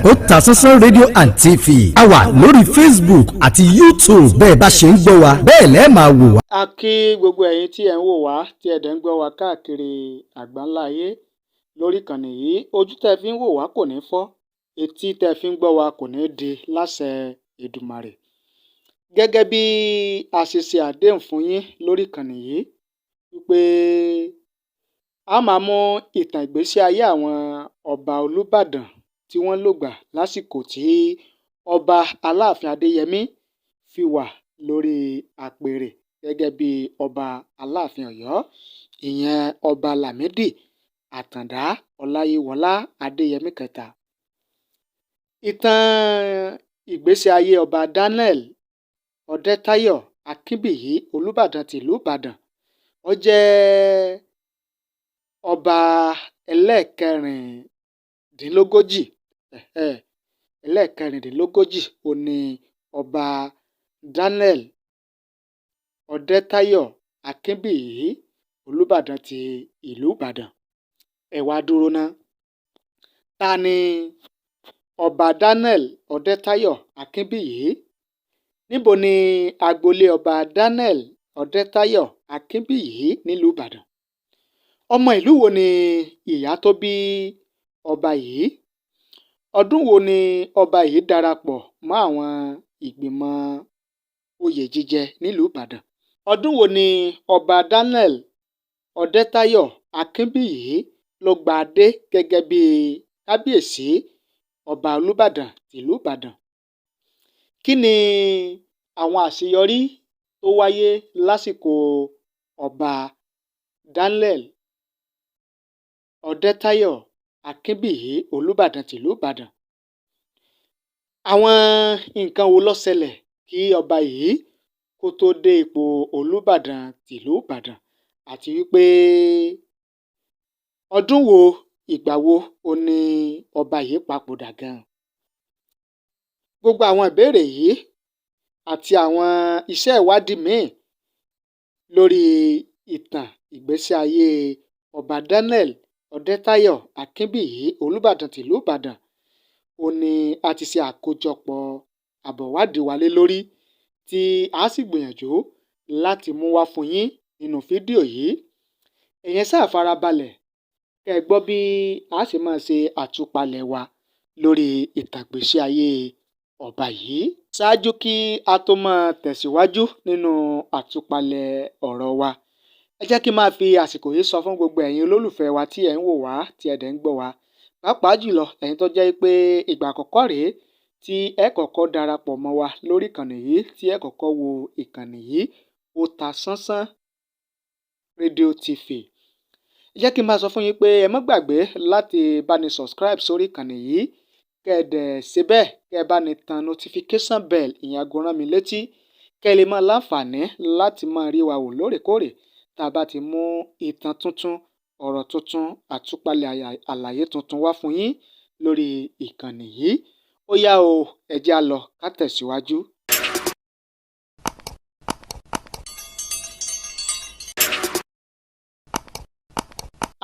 Otasansan rédíò and TV a wà lórí Facebook àti YouTube bẹ́ẹ̀ bá ṣe ń gbọ́ wa bẹ́ẹ̀ lẹ́ẹ̀ máa wò wá. A kí gbogbo ẹ̀yin tí ẹ̀ ń wò wá tí ẹ̀ dẹ̀ ń gbọ́ wa káàkiri àgbáńlá ayé lórí ìkànnì yìí. Ojú tẹ́ fi ń wò wá kò ní fọ́, etí tẹ́ fi ń gbọ́ wa kò ní di láṣẹ Èdùmàrè. Gẹ́gẹ́ bí a ṣe ṣe àdéhùn fún yín lórí ìkànnì yìí wípé a máa mú ìtàn ìgbésí ayé àwọn ọba Olúbàdàn tí wọ́n lògbà lásìkò tí ọba Alaafin Adeyemi fi wà lórí àpèrè gẹ́gẹ́ bí ọba Alaafin Ọ̀yọ́, ìyẹn ọba Lamidi Àtàndá Ọláyíwọlá Adéyẹmí kẹta. Ìtàn ìgbésí ayé ọba Daniel Ọdẹ́táyọ̀ Akínbíyì Olúbàdàn tìlú Ìbàdàn. Ó jẹ́ ọba ẹlẹ́ẹ̀kẹrìndínlógójì ó ní ọba Daniel Ọdẹ́táyọ̀ Akínbíyì Olúbàdàn ti ìlú Ìbàdàn. Ẹ wá dúró ná. Ta ni ọba Daniel Ọdẹ́táyọ̀ Akínbíyì? Níbo ni agboolé ọba Daniel Ọdẹ́táyọ̀ Akínbíyì nílùú Ìbàdàn? Ọmọ ìlú wo ni ìyá tó bí ọba yìí? Ọdún wo ni ọba yìí darapọ̀ mọ́ àwọn ìgbìmọ̀ oyè jíjẹ nílùú Ìbàdàn? Ọdún wo ni ọba Daniel Ọdẹ́táyọ̀ Akínbíyì ló gba adé gẹ́gẹ́ bí kábíyèsí ọba Olúbàdàn tìlú Ìbàdàn? Kí ni àwọn àṣeyọrí tó wáyé lásìkò ọba Daniel Ọdẹ́táyọ̀ Akínbíyì Olúbàdàn tìlú Ìbàdàn? Àwọn nǹkan wo ló ṣẹlẹ̀ kí ọba yìí kó tó dé ipò Olúbàdàn tìlú Ìbàdàn, àti wípé ọdún wo, ìgbà wo ó ní ọba yìí papòdà gan? Gbogbo àwọn ìbéèrè yìí àti àwọn iṣẹ́ ìwádìí míì lórí ìtàn ìgbésí ayé ọba Daniel Ọdẹ́táyọ̀ Akínbíyì Olúbàdàn tìlú Ìbàdàn ó ní a ti ṣe àkójọpọ̀ àbọ̀wádìí wa lé lórí, tí a sì gbìyànjú láti mú wá fún yín nínú fídíò yìí. Ẹ̀yin ṣáà farabalẹ̀ kẹ́ ẹ gbọ́ bí a ṣe máa ṣe àtúpalẹ̀ wa lórí ìtàn ìgbésí ayé ọba yìí. Ṣáájú kí a tó máa tẹ̀síwájú nínú àtúpalẹ̀ ọ̀rọ̀ wa, ẹ jẹ́ kí n máa fi àsìkò yìí sọ fún gbogbo ẹ̀yin olólùfẹ́ wa tí ẹ̀ ń wò wá, tí ẹ̀ dẹ̀ ń gbọ́ wa, pàápàá jùlọ ẹ̀yin tó jẹ́ pé ìgbà àkọ́kọ́ rèé tí ẹ kọ́kọ́ darapọ̀ mọ́ wa lórí ìkànnì yìí, tí ẹ kọ́kọ́ wo ìkànnì yìí, Otasansan rédíò TV. Ẹ jẹ́ kí n máa sọ fún yín pé ẹ má gbàgbé láti bá ní subscribe sórí ìkànnì yìí, kẹ́ ẹ dẹ̀ ṣe bẹ́ẹ̀ kẹ́ ẹ bá ní tan notification bell, ìyẹn aago rán mi létí, kẹ́ ẹ lè máa láǹfààní láti máa rí wa wò lóòrèkóòrè tá a bá ti mú ìtàn tuntun, ọ̀rọ̀ tuntun, àtúpalẹ̀ àlàyé tuntun wá fún yín lórí ìkànnì yìí. Ó yá o, ẹ jẹ́ á lọ ká tẹ̀síwájú.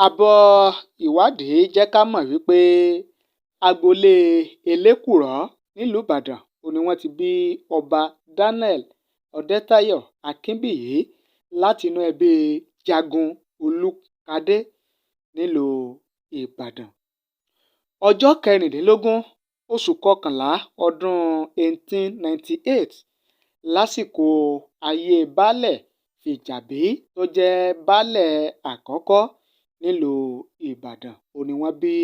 Àbọ̀ ìwádìí jẹ́ ká mọ̀ wípé agboolé Elékùrọ́ nílùú Ìbàdàn ó ní wọ́n ti bí ọba Daniel Ọdẹ́táyọ̀ Akínbíyì láti inú ẹbí Jagun Olúkadé nílùú Ìbàdàn. Ọjọ́ kẹrìndínlógún oṣù kọkànlá ọdún 1898 lásìkò ayé baálẹ̀ Fìjàbí tó jẹ́ baálẹ̀ àkọ́kọ́ nílùú Ìbàdàn ó ní wọ́n bí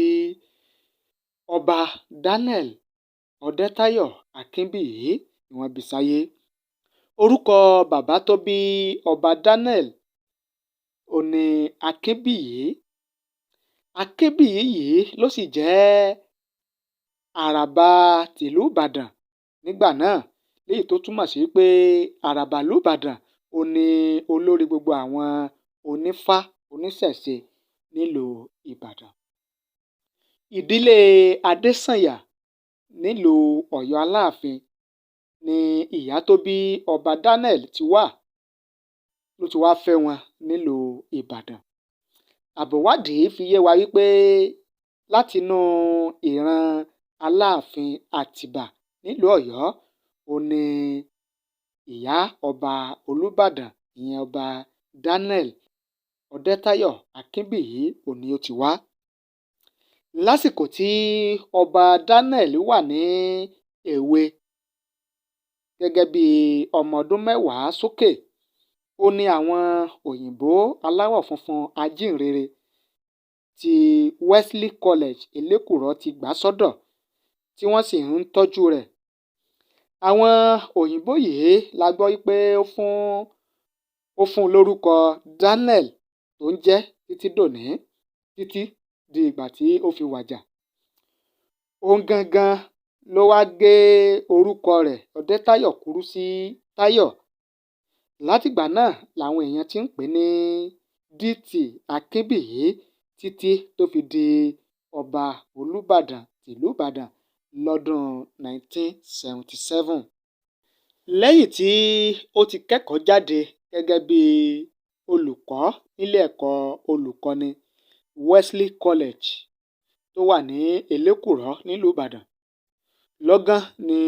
ọba Daniel Ọdẹ́táyọ̀ Akínbíyì ni wọ́n bí sáyé. Orúkọ bàbá tó bí ọba Daniel ó ní Akínbíyì. Akínbíyì yìí ló sì jẹ́ àràbà tìlú Ìbàdàn nígbà náà, léyìí tó túmọ̀ sí pé àràbà ìlú Ìbàdàn ó ní olórí gbogbo àwọn onífá oníṣẹ̀ṣe nílùú Ìbàdàn. Ìdílé Adésànyà nílùú Ọ̀yọ́ Aláàfin ni ìyá tó bí ọba Daniel ti wá, ló ti wá fẹ́ wọn nílùú Ìbàdàn. Àbọ̀wádìí fi yé wa wípé látinú ìran Aláàfin Àtìbà nílùú Ọ̀yọ́ ó ní ìyá ọba Olúbàdàn ìyẹn ọba Daniel Ọdẹ́táyọ̀ Akínbíyì ó ní ó ti wá. Lásìkò tí ọba Daniel wà ní èwe gẹ́gẹ́ bí ọmọ ọdún 10 sókè, ó ní àwọn òyìnbó aláwọ̀ funfun ajínrere ti Wesley College Elékùrọ́ ti gbà sọ́dọ̀ tí wọ́n sì ń tọ́jú rẹ̀. Àwọn òyìnbó yìí la gbọ́ wípé ó fún lórúkọ Daniel tó ń jẹ́ títí dòní, títí di ìgbà tí ó fi wàjà. Òun gangan ló wá gé orúkọ rẹ̀ Ọdẹ́táyọ̀ kúrú sí Táyọ̀. Látìgbà náà làwọn èèyàn ti ń pè ní DT Akínbíyì títí tó fi di ọba Olúbàdàn tìlú Ìbàdàn lọ́dún 1977. Lẹ́yìn tí ó ti kẹ́kọ̀ọ́ jáde gẹ́gẹ́ bí olùkọ́ nílé ẹ̀kọ́ olùkọ́ni Wesley College tó wà ní Elékùrọ́ nílùú Ìbàdàn, lọ́gán ni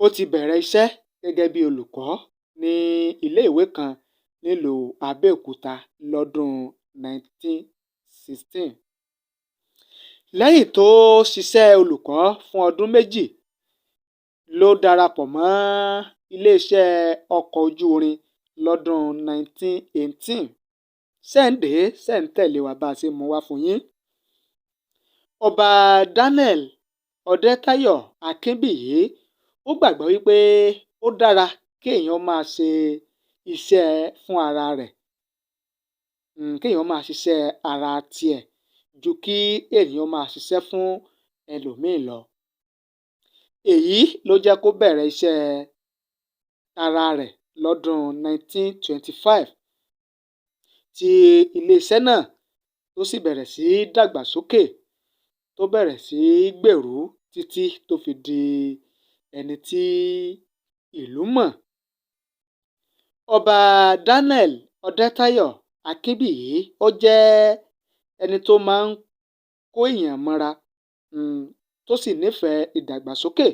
ó ti bẹ̀rẹ̀ iṣẹ́ gẹ́gẹ́ bí olùkọ́ ní iléèwé kan nílùú Abẹ́òkúta lọ́dún 1916. Lẹ́yìn tó ṣiṣẹ́ olùkọ́ fún ọdún 2 ló darapọ̀ mọ́ iléeṣẹ́ ọkọ̀ ojú irin lọ́dún 1918. Ṣẹ́ǹtẹ̀lé wa bá a ṣe mú wá fún yín. Ọba Daniel Ọdẹ́táyọ̀ Akínbíyì ó gbàgbọ́ wípé ó dára kí èèyàn máa ṣe iṣẹ́ fún ara rẹ̀, kéèyàn máa ṣiṣẹ́ ara tiẹ̀ ju kí èèyàn máa ṣiṣẹ́ fún ẹlòmíì lọ. Èyí ló jẹ́ kó bẹ̀rẹ̀ iṣẹ́ ara rẹ̀ lọ́dún 1925 tí iléeṣẹ́ náà tó sì bẹ̀rẹ̀ sí dàgbàsókè, tó bẹ̀rẹ̀ sí gbèrú títí tó fi di ẹni tí ìlú mọ̀. Ọba Daniel Ọdẹ́táyọ̀ Akínbíyì ó jẹ́ ẹni tó máa ń kó èèyàn mọ́ra, tó sì nífẹ̀ẹ́ ìdàgbàsókè,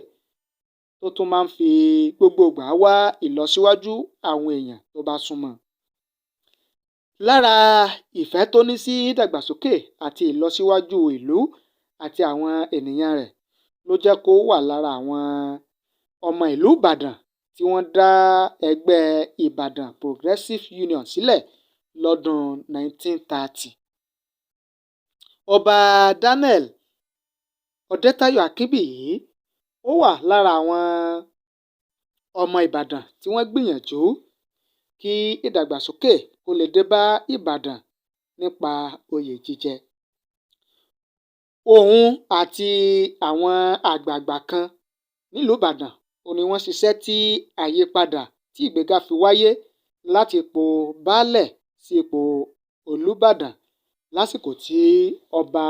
tó tún máa ń fi gbogbo ìgbà wá ìlọsíwájú àwọn èèyàn tó bá súnmọ́. Lára ìfẹ́ tó ní sí ìdàgbàsókè àti ìlọsíwájú ìlú àti àwọn ènìyàn rẹ̀ ló jẹ́ kó wà lára àwọn ọmọ ìlú Ìbàdàn tí wọ́n dá ẹgbẹ́ Ìbàdàn Progressive Union sílẹ̀ lọ́dún 1930. Ọba Daniel Ọdẹ́táyọ̀ Akínbíyì ó wà lára àwọn ọmọ Ìbàdàn tí wọ́n gbìyànjú kí ìdàgbàsókè kó lè dé bá Ìbàdàn nípa oyè jíjẹ. Òun àti àwọn àgbààgbà kan nílùú Ìbàdàn ó ní wọ́n ṣiṣẹ́ tí àyípadà tí ìgbéga fi wáyé láti ipò baálẹ̀ sí ipò Olúbàdàn lásìkò tí ọba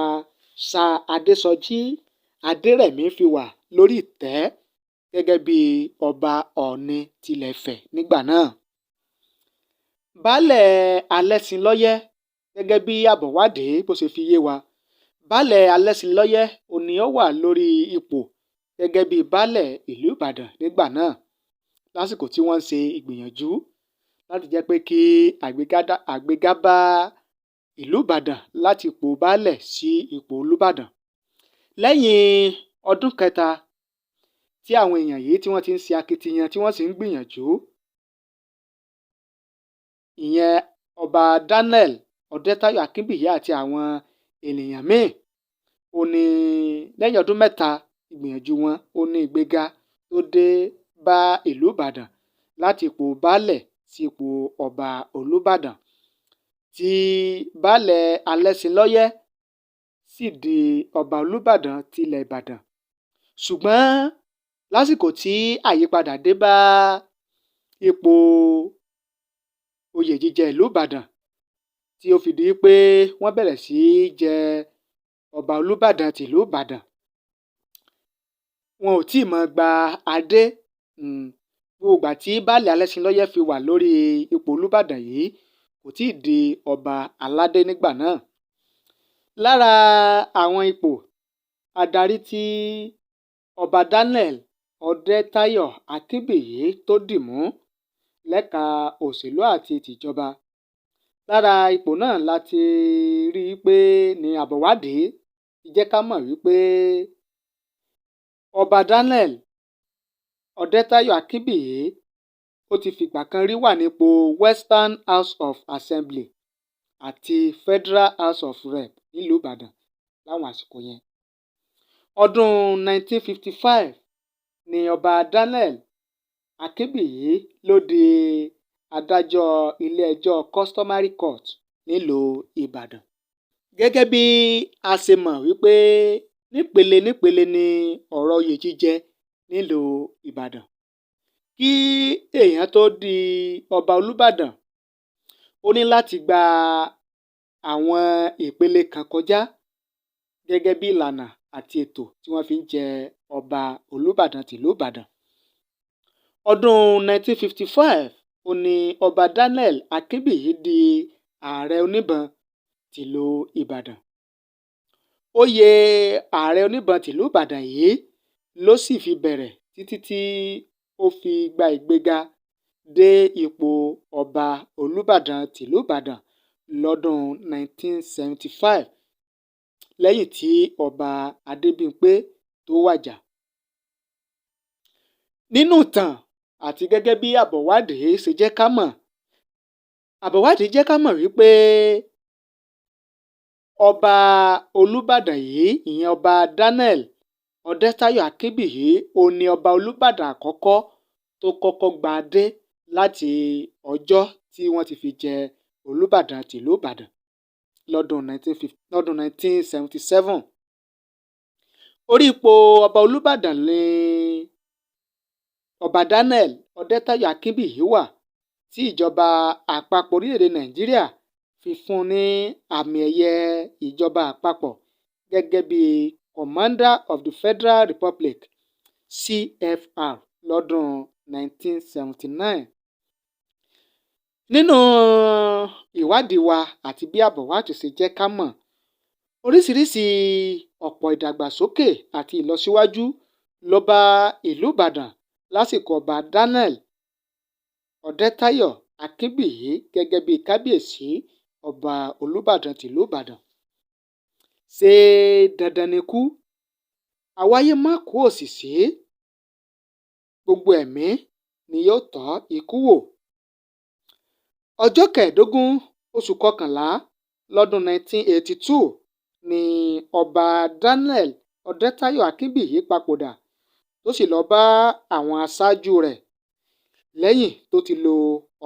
Sir Adésọjí Adérẹ̀mí fi wà lórí ìtẹ́ gẹ́gẹ́ bí ọba Ọ̀ọ̀ni tilẹ̀ Ifẹ̀ nígbà náà. Baálẹ̀ Alẹ́ṣinlọ́yẹ́, gẹ́gẹ́ bí àbọ̀wádìí bó ṣe fi yé wa, baálẹ̀ Alẹ́ṣinlọ́yẹ́ ó ní ó wà lórí ipò gẹ́gẹ́ bí baálẹ̀ ìlú Ìbàdàn nígbà náà lásìkò tí wọ́n ń ṣe ìgbìyànjú láti jẹ́ pé kí àgbéga bá ìlú Ìbàdàn láti ipò baálẹ̀ sí ipò Olúbàdàn. Lẹ́yìn ọdún 3 tí àwọn èèyàn yìí tí wọ́n ti ń ṣe akitiyan tí wọ́n sì ń gbìyànjú, ìyẹn ọba Daniel Ọdẹ́táyọ̀ Akínbíyì àti àwọn ènìyàn míì, ó ní lẹ́yìn ọdún 3 ìgbìyànjú wọn, ó ní ìgbéga tó dé bá ìlú Ìbàdàn láti ipò baálẹ̀ sí ipò ọba Olúbàdàn, tí baálẹ̀ Alẹ́ṣinlọ́yẹ́ sì di ọba Olúbàdàn tilẹ̀ Ìbàdàn. Ṣùgbọ́n lásìkò tí àyípadà dé bá ipò oyè jíjẹ ìlú Ìbàdàn, tí ó fi di pé wọ́n bẹ̀rẹ̀ sí jẹ ọba Olúbàdàn tìlú Ìbàdàn, wọn ò tí ì mọ̀ gba adé. Gbogbo ìgbà tí baálẹ̀ Alẹ́ṣinlọ́yẹ́ fi wà lórí ipò Olúbàdàn yìí kò tí ì di ọba aládé nígbà náà. Lára àwọn ipò adarí tí Ọba Daniel Ọdẹ́táyọ̀ Akínbíyì tó dì mú lẹ́ka òṣèlú àti tìjọba. Lára ipò náà láti rí i pé ní àbọ̀wádìí ti jẹ́ ká mọ̀ wípé Ọba Daniel Ọdẹ́táyọ̀ Akínbíyì ó ti fìgbà kan rí wà nípò Western House of Assembly àti Federal House of Rep nílùú Ìbàdàn láwọn àsìkò yẹn. Ọdún 1955 ni Ọba Daniel Akínbíyì ló di adájọ́ ilé-ẹjọ́ Customary Court nílùú Ìbàdàn. Gẹ́gẹ́ bí a ṣe mọ̀ wípé nípele ni ọ̀rọ̀ oyè jíjẹ nílùú Ìbàdàn. Kí èèyàn tó di ọba Olúbàdàn, ó ní láti gba àwọn ìpele kan kọjá gẹ́gẹ́ bí ìlànà àti ètò tí wọ́n fi ń jẹ ọba Olúbàdàn tìlú Ìbàdàn. Ọdún 1955 ó ní Ọba Daniel Akínbíyì di ààrẹ oníbọn tìlú Ìbàdàn. Oyè ààrẹ oníbọn tìlú Ìbàdàn yìí ló sì fi bẹ̀rẹ̀ títí tí ó fi gba ìgbéga dé ipò ọba Olúbàdàn tìlú Ìbàdàn lọ́dún 1975 lẹ́yìn tí Ọba Adébímpé tó wàjà. Nínú ìtàn àti gẹ́gẹ́ bí àbọ̀wádìí ṣe jẹ́ ká mọ̀, wípé Ọba Olúbàdàn yìí, ìyẹn Ọba Daniel Ọdẹ́táyọ̀ Akínbíyì, ó ní Ọba Olúbàdàn àkọ́kọ́ tó kọ́kọ́ gba adé láti ọjọ́ tí wọ́n ti fi jẹ Olúbàdàn tìlú Ìbàdàn lọ́dún 1977. Orí ipò Ọba Olúbàdàn ni Ọba Daniel Ọdẹ́táyọ̀ Akínbíyì wà tí ìjọba àpapọ̀ orílẹ̀-èdè Nàìjíríà fi fún ní àmì ẹ̀yẹ ìjọba àpapọ̀ gẹ́gẹ́ bí Commander of the Federal Republic CFR lọ́dún 1979. Nínú ìwádìí wa àti bí àbọ̀wádìí ṣe jẹ́ ká mọ̀, oríṣiríṣi ọ̀pọ̀ ìdàgbàsókè àti ìlọsíwájú ló bá ìlú Ìbàdàn lásìkò Ọba Daniel Ọdẹ́táyọ̀ Akínbíyì gẹ́gẹ́ bí kábíyèsí Ọba Olúbàdàn tìlú Ìbàdàn. Ṣé dandan ni kú? Àwáyé má kú òṣìṣì, gbogbo ẹ̀mí ni yóò tọ́ ikú wò. Ọjọ́ 15 oṣù kọkànlá lọ́dún 1982 ni Ọba Daniel Ọdẹ́táyọ̀ Akínbíyì papòdà tó sì lọ bá àwọn aṣáájú rẹ̀ lẹ́yìn tó ti lo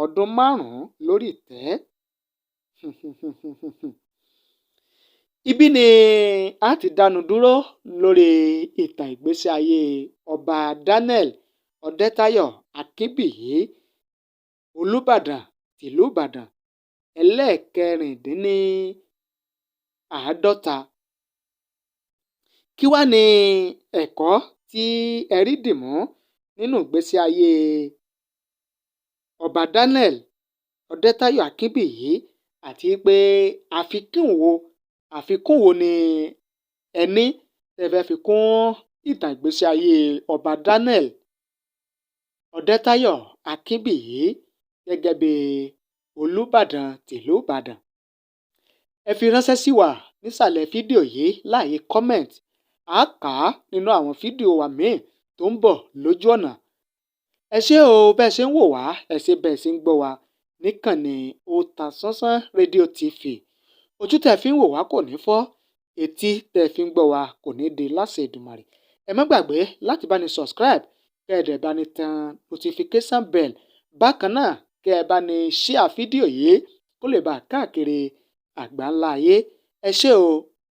ọdún 5 lórí ìtẹ́. Ibi ni a ti dánu dúró lórí ìtàn ìgbésí ayé Ọba Daniel Ọdẹ́táyọ̀ Akínbíyì Olúbàdàn tìlú Ìbàdàn ẹlẹ́ẹ̀kẹrìndínláàádọ́ta. Kí wá ní ẹ̀kọ́ tí ẹ rí dìmú nínú ìgbésí ayé Ọba Daniel Ọdẹ́táyọ̀ Akínbíyì àti pé àfikún wo ni ẹ ní tẹ́ fẹ́ fi kún ìtàn ìgbésí ayé Ọba Daniel Ọdẹ́táyọ̀ Akínbíyì gẹ́gẹ́ bí Olúbàdàn tìlú Ìbàdàn? Ẹ fi ránṣẹ́ sí wa nísàlẹ̀ fídíò yìí láàyè comment. A kà á nínú àwọn fídíò wa míì tó ń bọ̀ lójú ọ̀nà. Ẹ ṣé o bẹ́ẹ̀ ṣe ń wò wá, ẹ ṣé bẹ́ẹ̀ ṣe ń gbọ́ wa níkànnì Otasansan rédíò TV. Ojú tẹ́ fi ń wò wá kò ní fọ́, etí tẹ́ fi ń gbọ́ wa kò ní di láṣẹ Èdùmàrè. Ẹ má gbàgbé láti bá ní subscribe, kẹ́ ẹ dẹ̀ bá ní tan notification bell. Bákan náà kẹ́ ẹ bá ní share fídíò yìí kó lè bá káàkiri àgbáńlá ayé. Ẹ ṣé o.